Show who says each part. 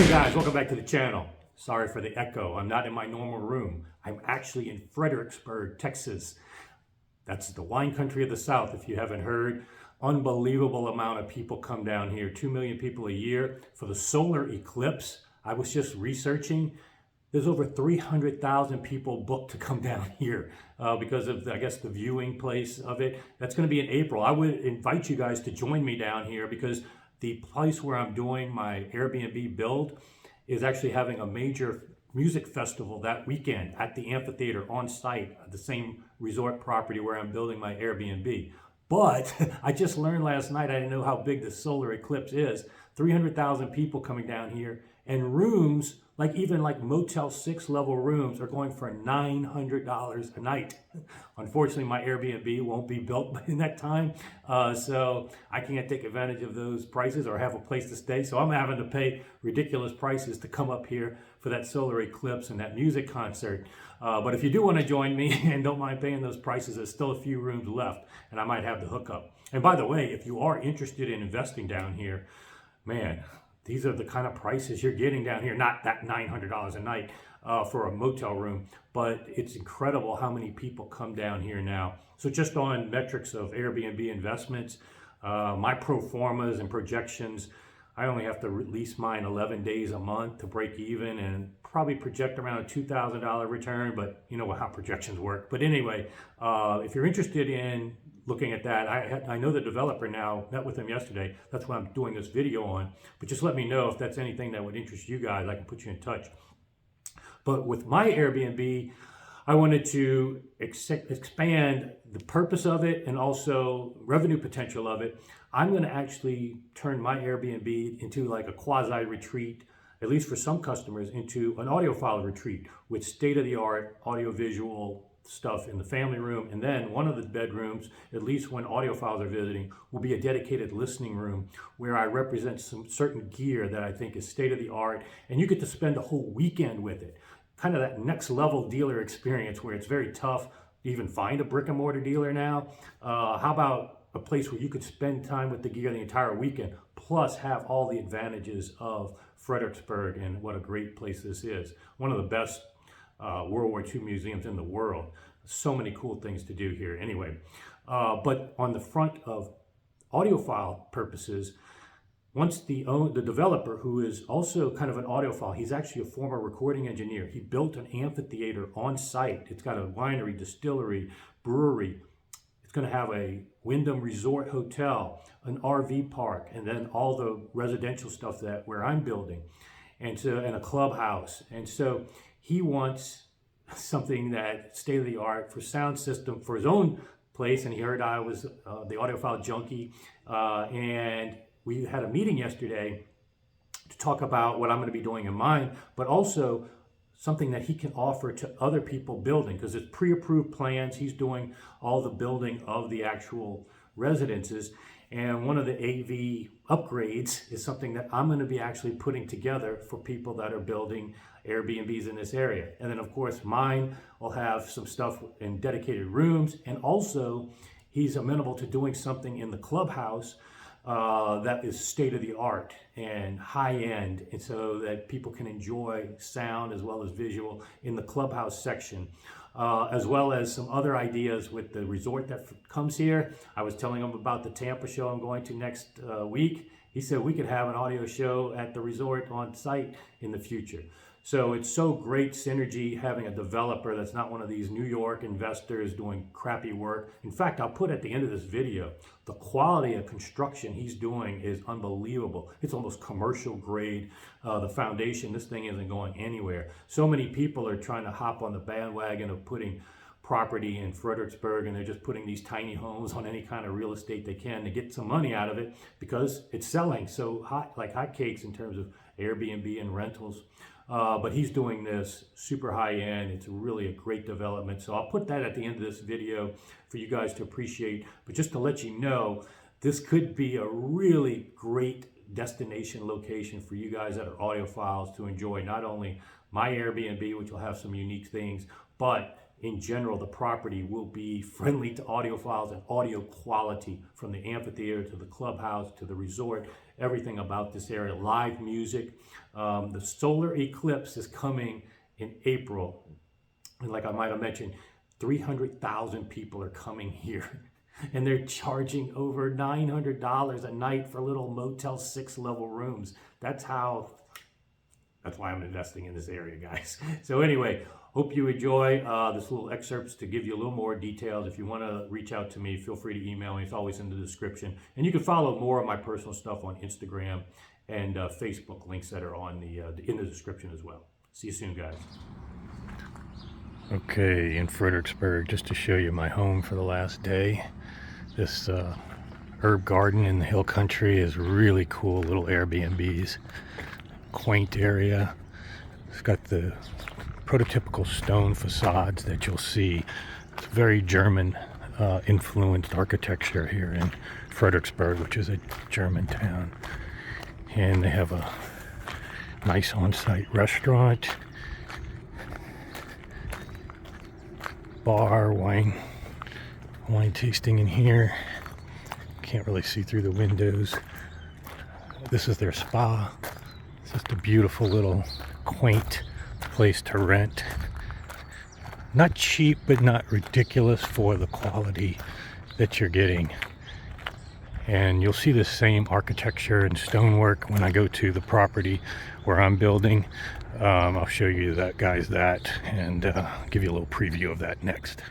Speaker 1: Hey guys, welcome back to the channel. Sorry for the echo. I'm not in my normal room. I'm actually in Fredericksburg, Texas. That's the wine country of the South, if you haven't heard. Unbelievable amount of people come down here. 2 million people a year for the solar eclipse. I was just researching. There's over 300,000 people booked to come down here because of, I guess, the viewing place of it. That's going to be in April. I would invite you guys to join me down here because the place where I'm doing my Airbnb build is actually having a major music festival that weekend at the amphitheater on site at the same resort property where I'm building my Airbnb. But I just learned last night, I didn't know how big the solar eclipse is. 300,000 people coming down here, and rooms, like even like Motel 6 level rooms, are going for $900 a night. Unfortunately, my Airbnb won't be built in that time, so I can't take advantage of those prices or have a place to stay. So I'm having to pay ridiculous prices to come up here for that solar eclipse and that music concert. But if you do want to join me and don't mind paying those prices, there's still a few rooms left, and I might have the hookup. And by the way, if you are interested in investing down here, man, these are the kind of prices you're getting down here. Not that $900 a night for a motel room, but it's incredible how many people come down here now. So just on metrics of Airbnb investments, my pro formas and projections, I only have to release mine 11 days a month to break even and probably project around a $2,000 return, but you know how projections work. But anyway, if you're interested in looking at that, I know the developer now, met with him yesterday. That's what I'm doing this video on. But just let me know if that's anything that would interest you guys. I can put you in touch. But with my Airbnb, I wanted to expand the purpose of it and also revenue potential of it. I'm going to actually turn my Airbnb into like a quasi retreat, at least for some customers, into an audiophile retreat with state-of-the-art audiovisual stuff in the family room, and then one of the bedrooms, at least when audiophiles are visiting, will be a dedicated listening room where I represent some certain gear that I think is state-of-the-art, and you get to spend a whole weekend with it. Kind of that next level dealer experience where it's very tough to even find a brick and mortar dealer now. How about a place where you could spend time with the gear the entire weekend, plus have all the advantages of Fredericksburg and what a great place this is. One of the best World War II museums in the world. So many cool things to do here anyway. But on the front of audiophile purposes, once the developer, who is also kind of an audiophile, he's actually a former recording engineer. He built an amphitheater on site. It's got a winery, distillery, brewery. It's going to have a Wyndham Resort Hotel, an RV park, and then all the residential stuff that where I'm building, and a clubhouse. And so he wants something that state-of-the-art for sound system for his own place, and he heard I was the audiophile junkie, and we had a meeting yesterday to talk about what I'm going to be doing in mine, but also something that he can offer to other people building, because it's pre-approved plans. He's doing all the building of the actual residences, and one of the AV upgrades is something that I'm going to be actually putting together for people that are building Airbnbs in this area. And then of course mine will have some stuff in dedicated rooms, and also he's amenable to doing something in the clubhouse that is state-of-the-art and high-end, and so that people can enjoy sound as well as visual in the clubhouse section, as well as some other ideas with the resort that comes here. I was telling him about the Tampa show I'm going to next week. He said we could have an audio show at the resort on site in the future. So it's so great synergy having a developer that's not one of these New York investors doing crappy work. In fact, I'll put at the end of this video, the quality of construction he's doing is unbelievable. It's almost commercial grade. The foundation, this thing isn't going anywhere. So many people are trying to hop on the bandwagon of putting property in Fredericksburg, and they're just putting these tiny homes on any kind of real estate they can to get some money out of it because it's selling so hot, like hotcakes in terms of Airbnb and rentals. But he's doing this super high end. It's really a great development. So I'll put that at the end of this video for you guys to appreciate. But just to let you know, this could be a really great destination location for you guys that are audiophiles to enjoy not only my Airbnb, which will have some unique things, but in general, the property will be friendly to audiophiles and audio quality, from the amphitheater to the clubhouse to the resort, everything about this area, live music. The solar eclipse is coming in April. And like I might have mentioned, 300,000 people are coming here. And they're charging over $900 a night for little Motel 6 level rooms. That's why I'm investing in this area, guys. So anyway, hope you enjoy this little excerpts to give you a little more details. If you want to reach out to me, feel free to email me. It's always in the description. And you can follow more of my personal stuff on Instagram and Facebook, links that are on in the description as well. See you soon, guys. Okay, in Fredericksburg, just to show you my home for the last day. This herb garden in the hill country is really cool. Little Airbnbs, quaint area. It's got the prototypical stone facades that you'll see. It's very German influenced architecture here in Fredericksburg, which is a German town. And they have a nice on-site restaurant, bar, wine tasting in here. Can't really see through the windows. This is their spa. It's just a beautiful little quaint place to rent. Not cheap, but not ridiculous for the quality that you're getting. And you'll see the same architecture and stonework when I go to the property where I'm building. I'll show you that, guys, and give you a little preview of that next.